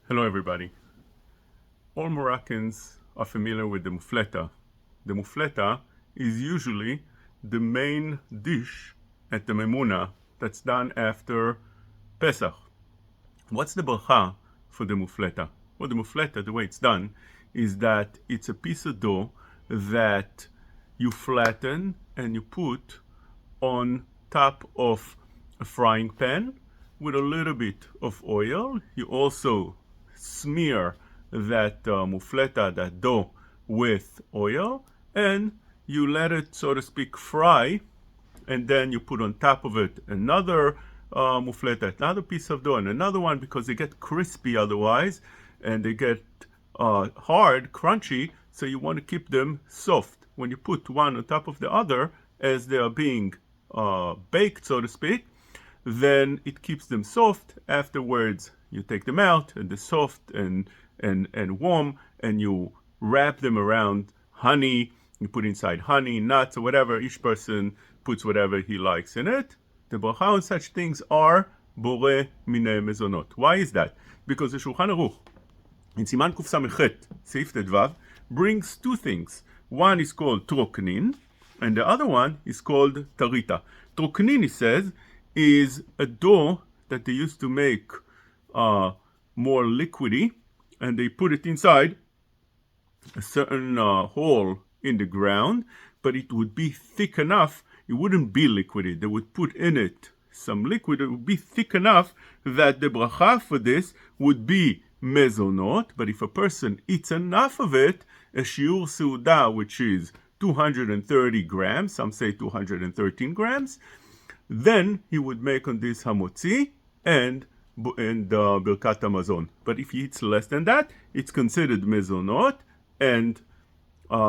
Hello, everybody. All Moroccans are familiar with the mufleta. The mufleta is usually the main dish at the memuna that's done after Pesach. What's the bracha for the mufleta? Well, the mufleta, the way it's done, is that it's a piece of dough that you flatten and you put on top of a frying pan with a little bit of oil. You also smear that mufleta, that dough, with oil, and you let it, so to speak, fry, and then you put on top of it another mufleta, another piece of dough, and another one, because they get crispy otherwise, and they get hard, crunchy, so you want to keep them soft. When you put one on top of the other, as they are being baked, so to speak, then it keeps them soft. Afterwards, you take them out, and they're soft and warm, and you wrap them around honey. You put inside honey, nuts, or whatever. Each person puts whatever he likes in it. The bracha on such things are bore minei mezonot. Why is that? Because the Shulchan Aruch, in Siman Kuf Samechet, Seif Tedvav, brings two things. One is called troknin, and the other one is called tarita. Troknin, he says, is a dough that they used to make more liquidy, and they put it inside a certain hole in the ground, but it would be thick enough, it wouldn't be liquidy. They would put in it some liquid, it would be thick enough that the bracha for this would be mezonot, but if a person eats enough of it, a shiur seuda, which is 230 grams, some say 213 grams, then he would make on this hamotzi and birkat hamazon. But if he eats less than that, it's considered mezonot, and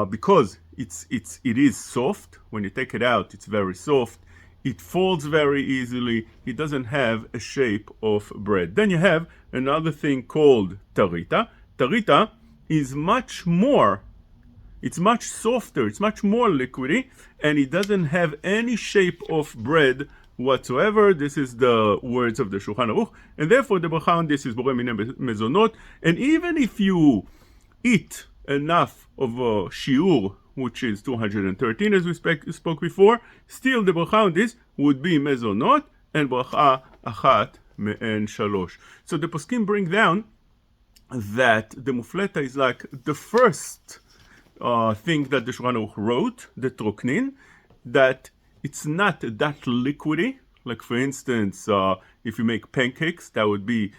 because it is soft, when you take it out, it's very soft. It folds very easily. It doesn't have a shape of bread. Then you have another thing called tarita. Tarita is much more. It's much softer, it's much more liquidy, and it doesn't have any shape of bread whatsoever. This is the words of the Shulchan Aruch, and therefore the bracha on this is borei minei mezonot. And even if you eat enough of a shiur, which is 213 as we spoke before, still the bracha on this would be mezonot, and bracha achat me'en shalosh. So the poskim bring down that the mufleta is like the first thing that the Shulchan Aruch wrote, the troknin, that it's not that liquidy. Like, for instance, if you make pancakes, that would be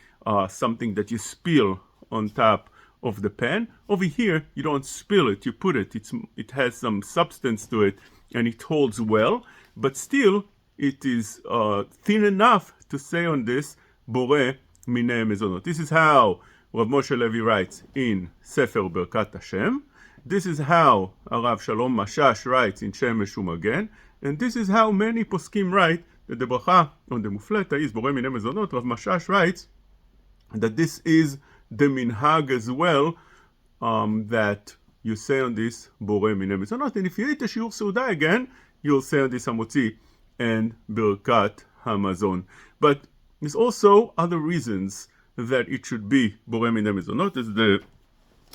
something that you spill on top of the pan. Over here, you don't spill it, you put it. It has some substance to it, and it holds well, but still, it is thin enough to say on this, borei minei mezonot. This is how Rav Moshe Levi writes in Sefer Birkat Hashem. This is how Rav Shalom Mashash writes in Shemesh Umagen, and this is how many poskim write that the bracha on the mufleta is borei minei mezonot. Rav Mashash writes that this is the minhag as well, that you say on this borei minei mezonot. And if you eat a shiur seuda again, you'll say on this hamotzi and birkat hamazon. But there's also other reasons that it should be borei minei mezonot, as the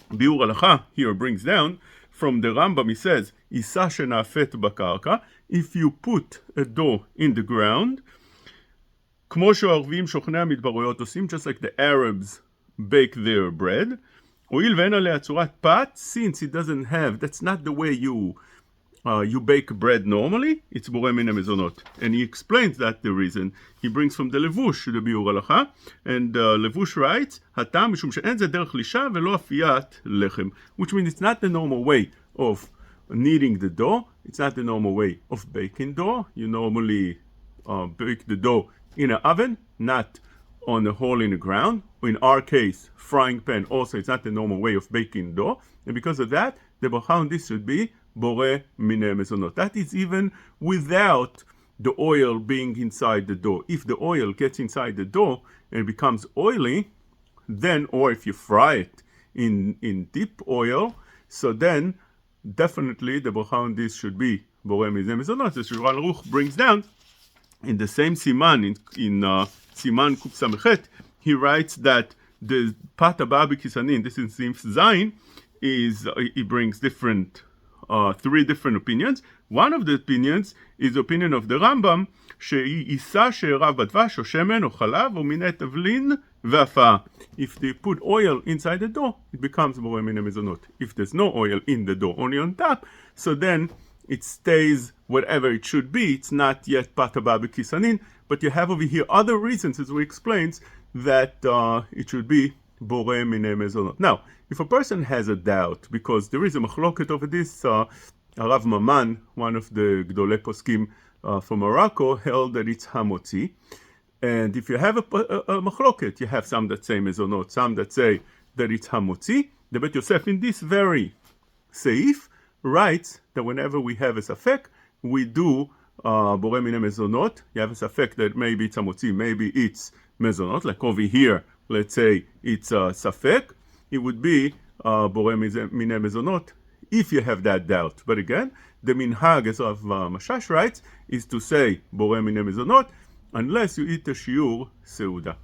Biur Halacha here brings down from the Rambam. He says, Isa shenafet bakarka, if you put a dough in the ground, כמו שהערבים שוכני המדבריות עושים, just like the Arabs bake their bread, הואיל ואין עליה צורת פת, since it doesn't have, that's not the way you bake bread normally, it's borei minei mezonot. And he explains that the reason. He brings from the Levush, the Biur Halacha, and Levush writes, הטעם משום שאין זה דרך לישה ולא אפיית לחם, which means it's not the normal way of kneading the dough, it's not the normal way of baking dough. You normally bake the dough in an oven, not on a hole in the ground. In our case, frying pan also, it's not the normal way of baking dough, and because of that, the bracha on this should be borei minei mezonot. That is even without the oil being inside the dough. If the oil gets inside the dough and becomes oily, then, or if you fry it in deep oil, so then definitely the bracha on this should be borei minei mezonot. The Shulchan Aruch brings down in the same siman, in Siman Kuf Samechet, he writes that The Pat הבאה בכיסנין, this is סעיף זין, is he brings three different opinions. One of the opinions is the opinion of the Rambam, שיישא שעיריו בדבש או שמן או חלב או מיני תבלין והפאה. If they put oil inside the dough, it becomes בורא מיני מזונות. If there's no oil in the dough, only on top, so then it stays whatever it should be. It's not yet Pat הבאה בכיסנין, but you have over here other reasons, as we explained, that it should be בורא מיני מזונות. Now, if a person has a doubt, because there is a מחלוקת over this, Rav Maman, one of the גדולי פוסקים from Morocco, held that it's hamotzi. And if you have a מחלוקת, you have some that say mezonot, some that say that it's hamotzi. The Bet Yosef in this very seif writes that whenever we have a safek, we do בורא מיני מזונות. You have a safek that maybe it's hamotzi, maybe it's mezonot. Like over here, let's say it's safek. It would be בורא מיני מזונות if you have that doubt. But again, the minhag, as of Mashash writes, is to say בורא מיני מזונות unless you eat a shiur seuda.